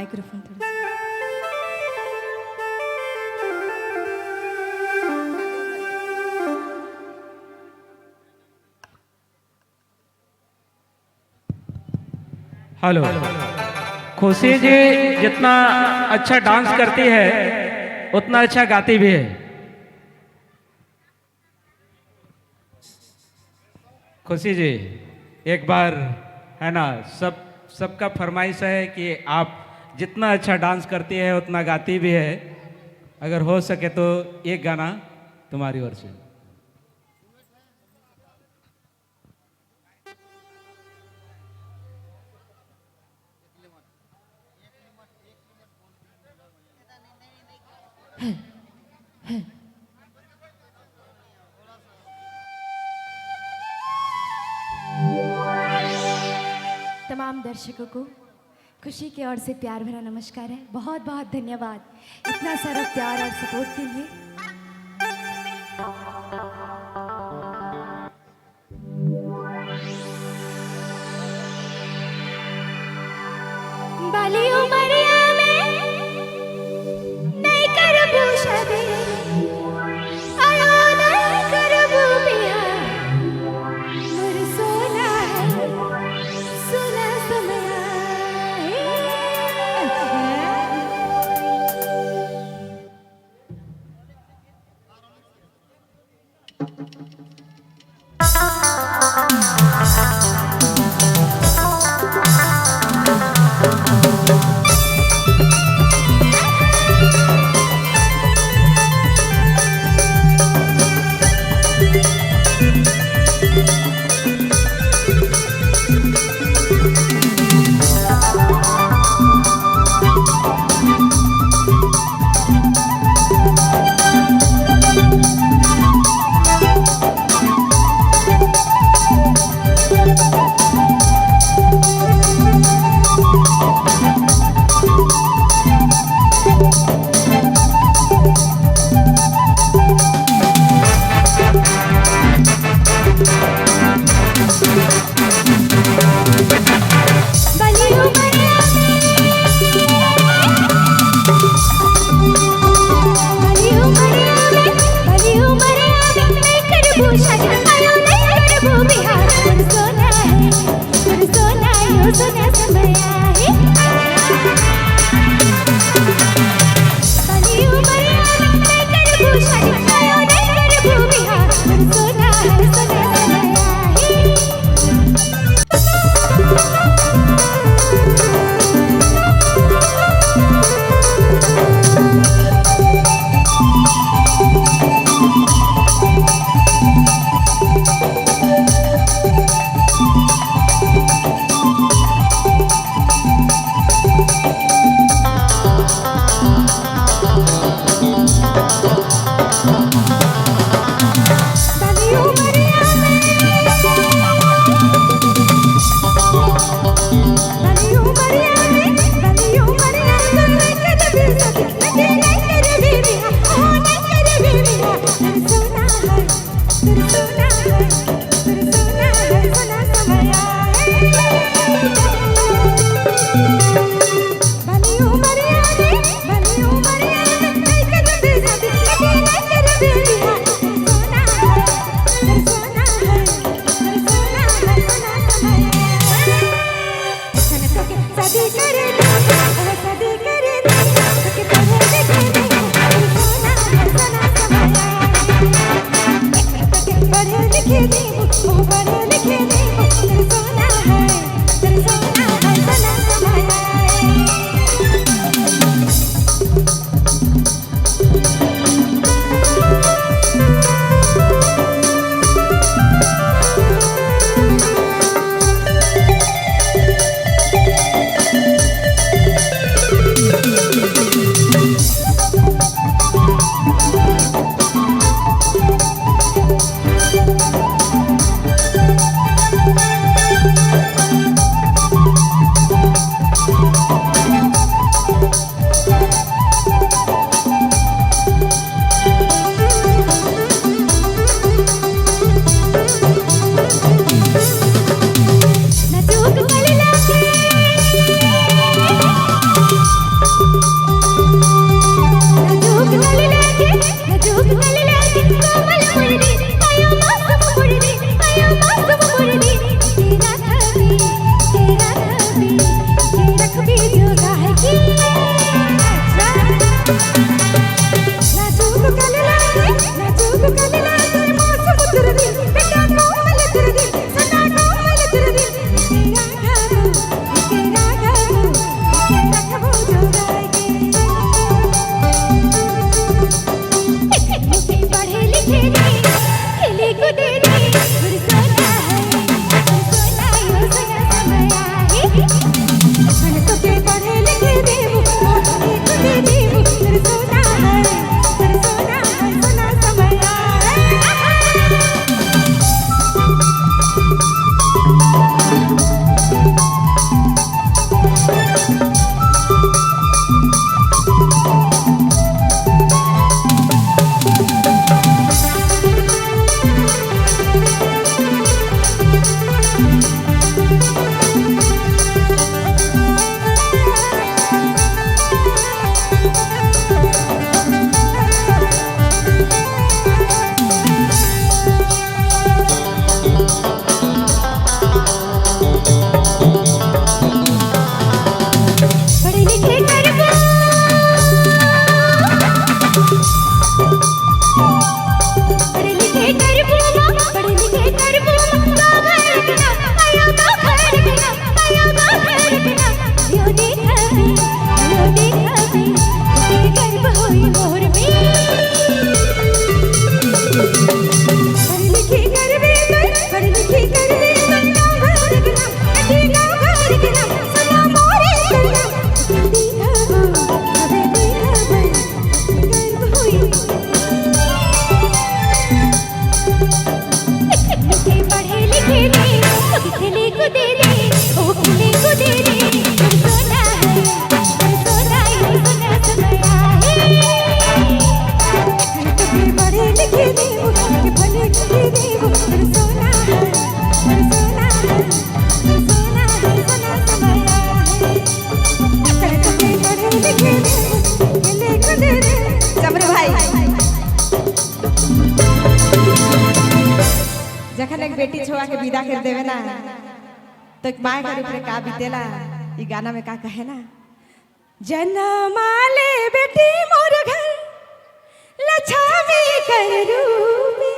Microphone थोड़ा hello. खुशी जी जितना अच्छा डांस करती है उतना अच्छा गाती भी है। खुशी जी एक बार है ना, सबका फरमाइश है कि आप जितना अच्छा डांस करती है उतना गाती भी है। अगर हो सके तो एक गाना तुम्हारी ओर से। तमाम दर्शकों को खुशी की ओर से प्यार भरा नमस्कार है। बहुत बहुत धन्यवाद इतना सारा प्यार और सपोर्ट के लिए। बाली उमरिया में नहीं करबू शादी, आयो नहीं करबू बियाह, मोर सोना है सोना समया है। बेटी छुआ के विदा कर देवे ना तो एक माए का रूप में का बीतेला ये गाना में का कहे ना जन्माले बेटी मोर घर लछामी कर रूपे